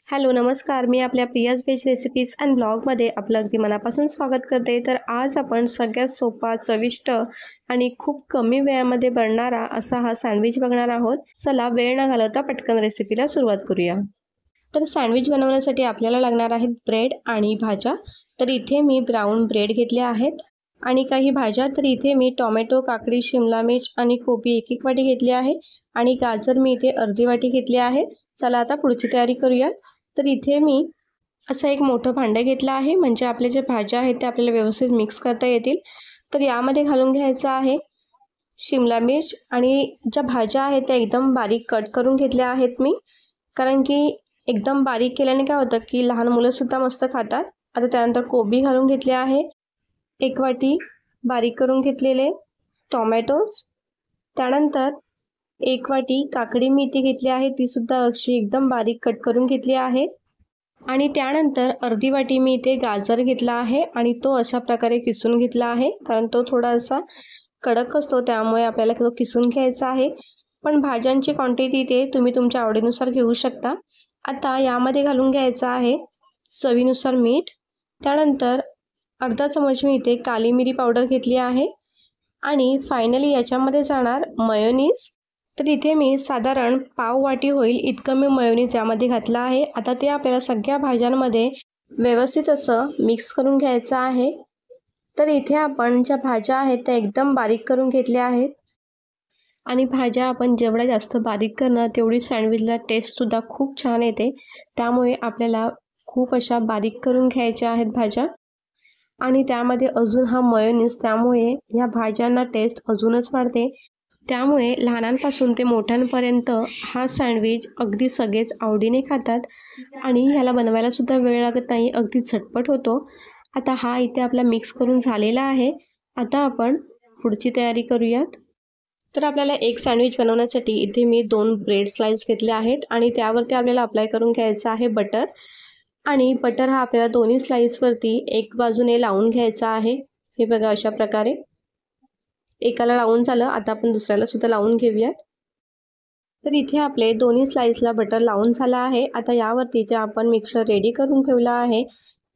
Hello नमस्कार, मी आपल्या Priya's veg recipes and ब्लॉगमध्ये आपलं अगदी मनापासून स्वागत करते। तर आज आपण सगळ्यात सोपा, चविष्ट आणि खूप कमी वेळामध्ये बनणारा असा हा सँडविच बघणार आहोत। चला वेळ न घालवता पटकन रेसिपीला सुरुवात करूया। तर सँडविच बनवण्यासाठी आपल्याला लागणार आहेत ब्रेड आणि भाज्या। तर इथे मी ब्राऊन ब्रेड घेतले आहेत आणि काही भाज्या। तर इथे मी टोमॅटो, काकडी, शिमला मिर्च आणि कोबी एक वाटी घेतली आहे आणि गाजर मी इथे अर्धी वाटी घेतली आहे। चला आता पुढची तयारी करूया। तर इथे मी असं एक मोठं भांडं घेतलं आहे, म्हणजे आपले जे भाज्या आहेत ते आपल्याला व्यवस्थित मिक्स करता येतील। तर यामध्ये घालून घ्यायचं आहे शिमला मिर्च आणि ज्या भाज्या आहेत त्या एकदम बारीक कट करून घेतल्या आहेत मी, कारण की एकदम बारीक केल्याने काय होतं की लहान मुलंसुद्धा मस्त खातात। आता त्यानंतर कोबी घालून घेतले आहे, एक वाटी बारीक करून घेतलेले टोमॅटोज, त्यानंतर एक वाटी काकडी मी इथे घेतली आहे, तीसुद्धा अशी एकदम बारीक कट करून घेतली आहे आणि त्यानंतर अर्धी वाटी मी इथे गाजर घेतला आहे आणि तो अशा प्रकारे किसून घेतला आहे, कारण तो थोडासा कडक असतो त्यामुळे आपल्याला तो किसून घ्यायचा आहे। पण भाज्यांची क्वांटिटी ते तुम्ही तुमच्या आवडीनुसार घेऊ शकता। आता यामध्ये घालून घ्यायचं आहे चवीनुसार मीठ, त्यानंतर अर्धा चमच मी इथे काली मिरी पावडर घेतली आहे आणि फायनली याच्यामध्ये जाणार मेयोनीज। तर इथे मी साधारण पाव वाटी होईल इतकं मी मेयोनीज यामध्ये घातलं आहे। आता ते आपल्याला सगळ्या भाज्यांमध्ये व्यवस्थित असं मिक्स करून घ्यायचं आहे। तर इथे आपण ज्या भाज्या आहेत त्या एकदम बारीक करून घेतल्या आहेत आणि भाज्या आपण जेवढ्या जास्त बारीक करणार तेवढी सँडविचला टेस्टसुद्धा खूप छान येते, त्यामुळे आपल्याला खूप अशा बारीक करून घ्यायच्या आहेत भाज्या। आणि त्यामध्ये अजून हा मेयोनीज, त्यामुळे ह्या भाज्यांना टेस्ट अजूनच वाढते। त्यामुळे लहानांपासून ते मोठ्यांपर्यंत हा सँडविच अगदी सगळेच आवडीने खातात आणि ह्याला बनवायला सुद्धा वेळ लागत नाही, अगदी झटपट होतो। आता हा इथे आपला मिक्स करून झालेला आहे। आता आपण पुढची तयारी करूयात। तर आपल्याला एक सँडविच बनवण्यासाठी इथे मी 2 ब्रेड स्लाइस घेतले आहेत आणि त्यावरती आपल्याला अप्लाय करून घ्यायचं आहे बटर, आणि बटर हा आपल्याला दोन्ही स्लाइसवरती एक बाजूने लावून घ्यायचा आहे। हे बघा अशा प्रकारे एकाला लावून झालं, आता आपण दुसऱ्याला सुद्धा लावून घेऊयात। तर इथे आपले दोन्ही स्लाइसला बटर लावून झालं आहे। आता यावरती जे आपण मिक्सर रेडी करून ठेवलं आहे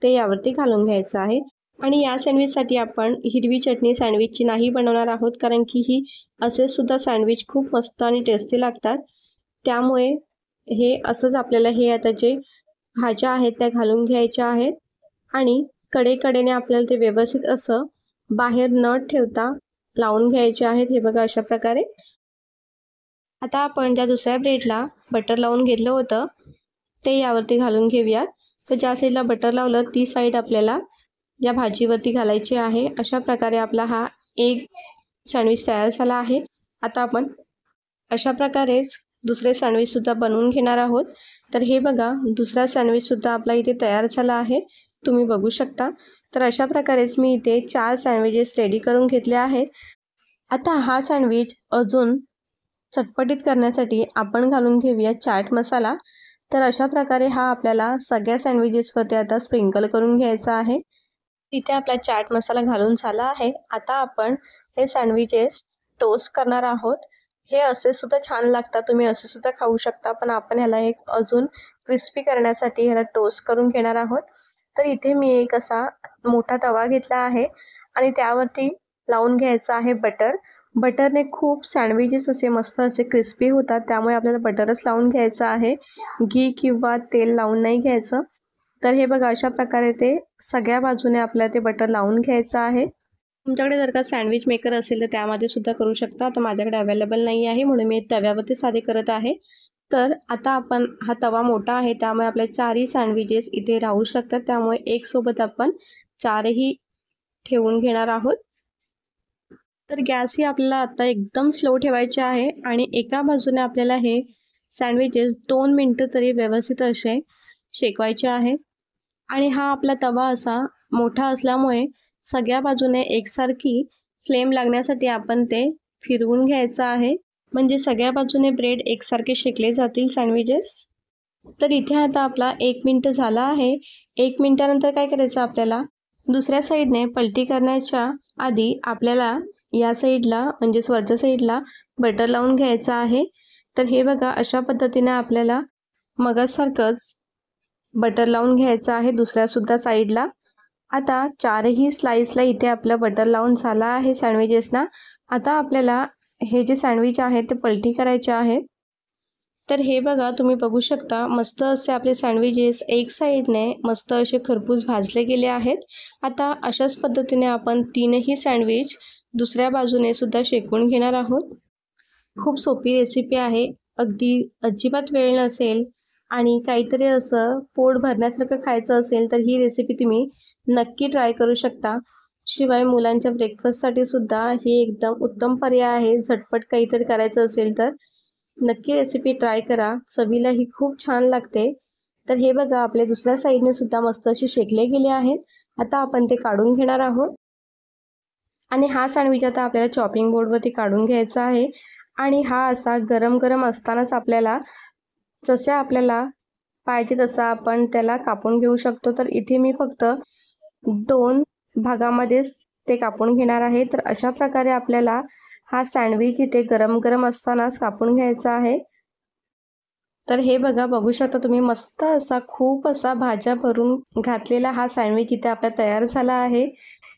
ते यावरती घालून घ्यायचं आहे आणि या सँडविचसाठी आपण हिरवी चटणी सँडविचची नाही बनवणार आहोत, कारण की ही असे सुद्धा सँडविच खूप मस्त आणि टेस्टी लागतात। त्यामुळे हे असंच आपल्याला हे आता जे भाज्या आहेत त्या घालून घ्यायच्या आहेत आणि कडेकडेने आपल्याला ते व्यवस्थित असं बाहेर न ठेवता लावून घ्यायचे आहेत। हे बघा अशा प्रकारे। आता आपण ज्या दुसऱ्या ब्रेडला बटर लावून घेतलं होतं ते यावरती घालून घेऊया। तर ज्या साईडला बटर लावलं ती साईड आपल्याला या भाजीवरती घालायची आहे। अशा प्रकारे आपला हा एक सँडविच तयार झाला आहे। आता आपण अशा प्रकारेच दुसरे सँडविचसुद्धा बनवून घेणार आहोत। तर हे बघा दुसरा सँडविचसुद्धा आपला इथे तयार झाला आहे, तुम्ही बघू शकता। तर अशा प्रकारेच मी इथे 4 सँडविचेस रेडी करून घेतले आहेत। आता हा सँडविच अजून चटपटीत करण्यासाठी आपण घालून घेऊया चाट मसाला। तर अशा प्रकारे हा आपल्याला सगळ्या सँडविचेसवरती आता स्प्रिंकल करून घ्यायचा आहे। इथे आपला चाट मसाला घालून झाला आहे। आता आपण हे सँडविचेस टोस्ट करणार आहोत। हे असे सुद्धा छान लागतात, तुम्ही असे सुद्धा खाऊ शकता, पण आपण ह्याला एक अजून क्रिस्पी करण्यासाठी ह्याला टोस्ट करून घेणार आहोत। तर इथे मी एक असा मोठा तवा घेतला आहे आणि त्यावरती लावून घ्यायचं आहे बटर। बटरने खूप सँडविचेस असे मस्त असे क्रिस्पी होतात, त्यामुळे आपल्याला बटरच लावून घ्यायचं आहे, घी किंवा तेल लावून नाही घ्यायचं। तर हे बघा अशा प्रकारे ते सगळ्या बाजूने आपल्याला ते बटर लावून घ्यायचं आहे। तुमच्याकडे जर का सँडविच मेकर असेल तर त्यामध्ये सुद्धा करू शकता, तर माझ्याकडे अवेलेबल नाही आहे म्हणून मी तव्यावरती साधे करत आहे। तर आता आपण हा तवा मोठा आहे त्यामुळे आपले 4ही सँडविचेस इथे राहू शकतात, त्यामुळे एक सोबत आपण 4ही ठेवून घेणार आहोत। तर गॅस ही आपल्याला आता एकदम स्लो ठेवायचे आहे आणि एका बाजूने आपल्याला हे सँडविचेस 2 मिनटं तरी व्यवस्थित असे शेकवायचे आहेत। आणि हा आपला तवा असा मोठा असल्यामुळे सगळ्या बाजूने एकसारखी फ्लेम लागण्यासाठी आपण ते फिरवून घ्यायचं आहे, म्हणजे सगळ्या बाजूने ब्रेड एकसारखे शेकले जातील सँडविचेस। तर इथे आता आपला 1 मिनिट झाला आहे। 1 मिनिटानंतर काय करायचं आपल्याला, दुसऱ्या साईडने पलटी करण्याच्या आधी आपल्याला या साईडला म्हणजेच वरच्या साईडला बटर लावून घ्यायचं आहे। तर हे बघा अशा पद्धतीने आपल्याला मगासारखंच बटर लावून घ्यायचं आहे दुसऱ्यासुद्धा साईडला। आता चारही स्लाइसला इथे आपलं बटर लावून झालं आहे सँडविचेसना। आता आपल्याला हे जे सँडविच आहे ते पलटी करायचे आहेत। तर हे बघा, तुम्ही बघू शकता मस्त असे आपले सँडविचेस एक साईडने मस्त असे खरपूस भाजले गेले आहेत। आता अशाच पद्धतीने आपण तीनही सँडविच दुसऱ्या बाजूने सुद्धा शेकून घेणार आहोत। खूप सोपी रेसिपी आहे, अगदी अजिबात वेळ नसेल आणि काहीतरी असं पोट भरण्यासारखं खायचं असेल तर ही रेसिपी तुम्ही नक्की ट्राय करू शकता। शिवाय मुलांच्या ब्रेकफास्टसाठी सुद्धा ही एकदम उत्तम पर्याय आहे। झटपट काहीतरी करायचं असेल तर नक्की रेसिपी ट्राय करा, चवीला ही खूप छान लागते। तर हे बघा, आपले दुसऱ्या साईडने सुद्धा मस्त असे शेकले गेले आहेत। आता आपण ते काढून घेणार आहोत आणि हा सँडविच आता आपल्याला चॉपिंग बोर्डवरती काढून घ्यायचा आहे आणि हा असा गरम गरम असतानाच आपल्याला जसे आपल्याला पाहिजे तसा आपण त्याला कापून घेऊ शकतो। तर इथे मी फक्त 2 भागामध्येच ते कापून घेणार आहे। तर अशा प्रकारे आपल्याला हा सँडविच इथे गरम गरम असतानाच कापून घ्यायचा आहे। तर हे बघा, बघू शकता तुम्ही मस्त असा खूप असा भाज्या भरून घातलेला हा सँडविच इथे आपला तयार झाला आहे।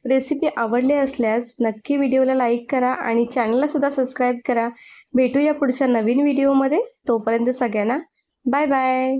रेसिपी आवडली असल्यास नक्की व्हिडिओला लाईक करा आणि चॅनलला सुद्धा सबस्क्राईब करा। भेटूया पुढच्या नवीन व्हिडिओमध्ये, तोपर्यंत सगळ्यांना बाय बाय।